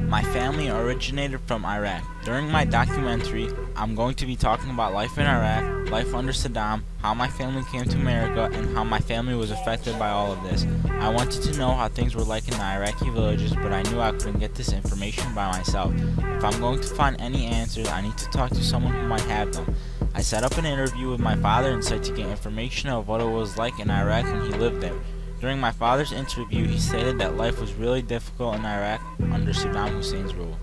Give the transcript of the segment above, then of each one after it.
My family originated from Iraq. During my documentary, I'm going to be talking about life in Iraq, life under Saddam, how my family came to America, and how my family was affected by all of this. I wanted to know how things were like in the Iraqi villages, but I knew I couldn't get this information by myself. If I'm going to find any answers, I need to talk to someone who might have them. I set up an interview with my father and tried to get information of what it was like in Iraq when he lived there. During my father's interview, he stated that life was really difficult in Iraq under Saddam Hussein's rule.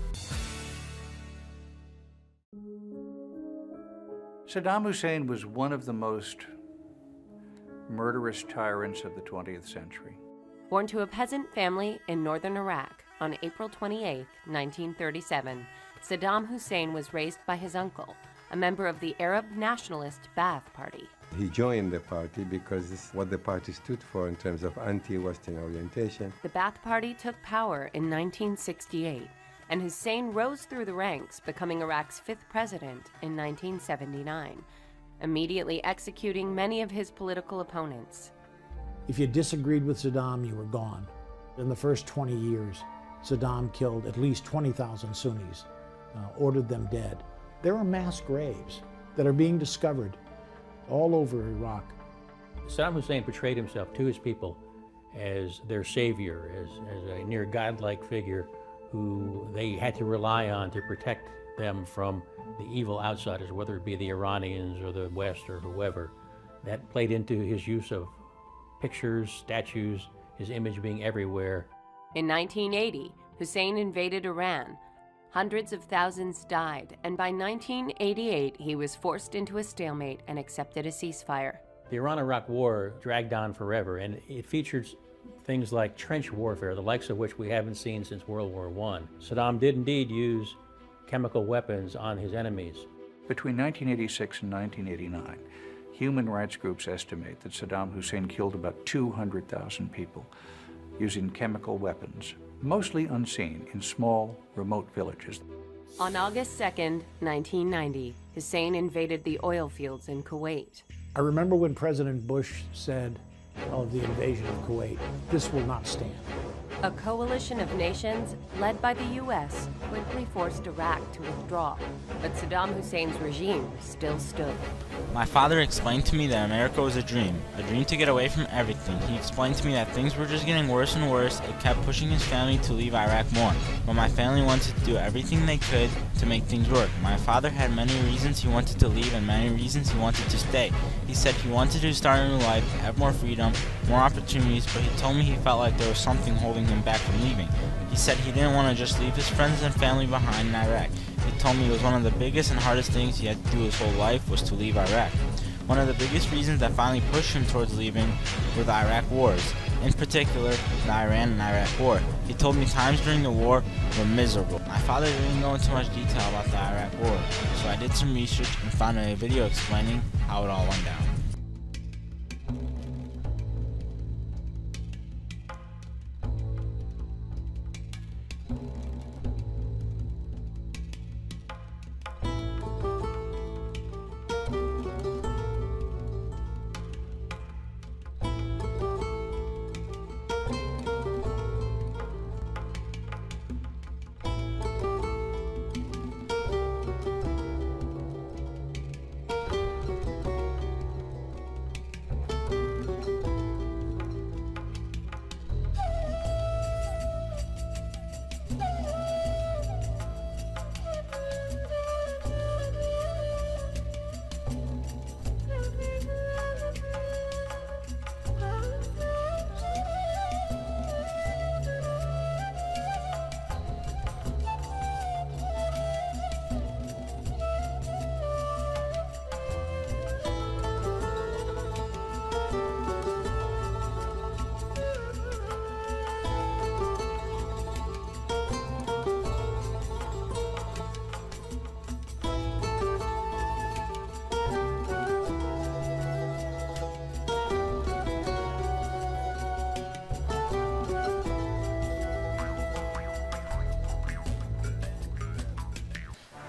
Saddam Hussein was one of the most murderous tyrants of the 20th century. Born to a peasant family in northern Iraq on April 28, 1937, Saddam Hussein was raised by his uncle, a member of the Arab nationalist Ba'ath Party. He joined the party because it's what the party stood for in terms of anti-Western orientation. The Ba'ath Party took power in 1968, and Hussein rose through the ranks, becoming Iraq's fifth president in 1979, immediately executing many of his political opponents. If you disagreed with Saddam, you were gone. In the first 20 years, Saddam killed at least 20,000 Sunnis, ordered them dead. There are mass graves that are being discovered all over Iraq. Saddam Hussein portrayed himself to his people as their savior, as a near godlike figure who they had to rely on to protect them from the evil outsiders, whether it be the Iranians or the West or whoever. That played into his use of pictures, statues, his image being everywhere. In 1980, Hussein invaded Iran. Hundreds of thousands died, and by 1988, he was forced into a stalemate and accepted a ceasefire. The Iran-Iraq War dragged on forever, and it featured things like trench warfare, the likes of which we haven't seen since World War I. Saddam did indeed use chemical weapons on his enemies. Between 1986 and 1989, human rights groups estimate that Saddam Hussein killed about 200,000 people using chemical weapons, mostly unseen in small, remote villages. On August 2nd, 1990, Hussein invaded the oil fields in Kuwait. I remember when President Bush said of the invasion of Kuwait, "This will not stand." A coalition of nations, led by the U.S., quickly forced Iraq to withdraw, but Saddam Hussein's regime still stood. My father explained to me that America was a dream to get away from everything. He explained to me that things were just getting worse and worse. It kept pushing his family to leave Iraq more, but my family wanted to do everything they could to make things work. My father had many reasons he wanted to leave and many reasons he wanted to stay. He said he wanted to start a new life, have more freedom, more opportunities, but he told me he felt like there was something holding him back from leaving. He said he didn't want to just leave his friends and family behind in Iraq. He told me it was one of the biggest and hardest things he had to do his whole life was to leave Iraq. One of the biggest reasons that finally pushed him towards leaving were the Iraq wars, in particular the Iran and Iraq war. He told me times during the war were miserable. My father didn't go into much detail about the Iraq war, so I did some research and found a video explaining how it all went down.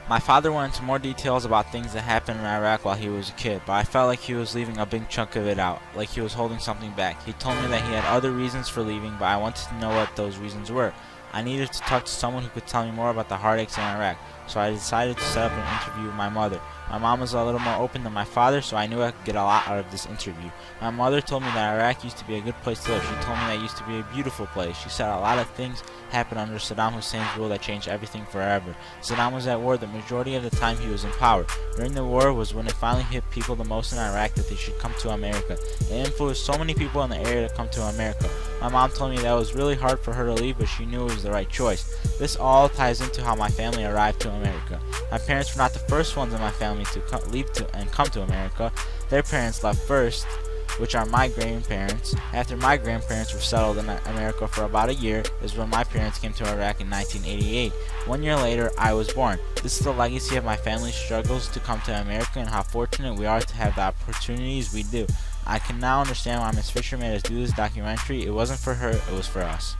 My father went into more details about things that happened in Iraq while he was a kid, but I felt like he was leaving a big chunk of it out, like he was holding something back. He told me that he had other reasons for leaving, but I wanted to know what those reasons were. I needed to talk to someone who could tell me more about the heartaches in Iraq, so I decided to set up an interview with my mother. My mom was a little more open than my father, so I knew I could get a lot out of this interview. My mother told me that Iraq used to be a good place to live. She told me that it used to be a beautiful place. She said a lot of things happened under Saddam Hussein's rule that changed everything forever. Saddam was at war the majority of the time he was in power. During the war was when it finally hit people the most in Iraq that they should come to America. It influenced so many people in the area to come to America. My mom told me that it was really hard for her to leave, but she knew it was the right choice. This all ties into how my family arrived to America. My parents were not the first ones in my family to leave and come to America. Their parents left first, which are my grandparents. After my grandparents were settled in America for about a year is when my parents came to Iraq in 1988. 1 year later, I was born. This is the legacy of my family's struggles to come to America and how fortunate we are to have the opportunities we do. I can now understand why Ms. Fisher made us do this documentary. It wasn't for her, it was for us.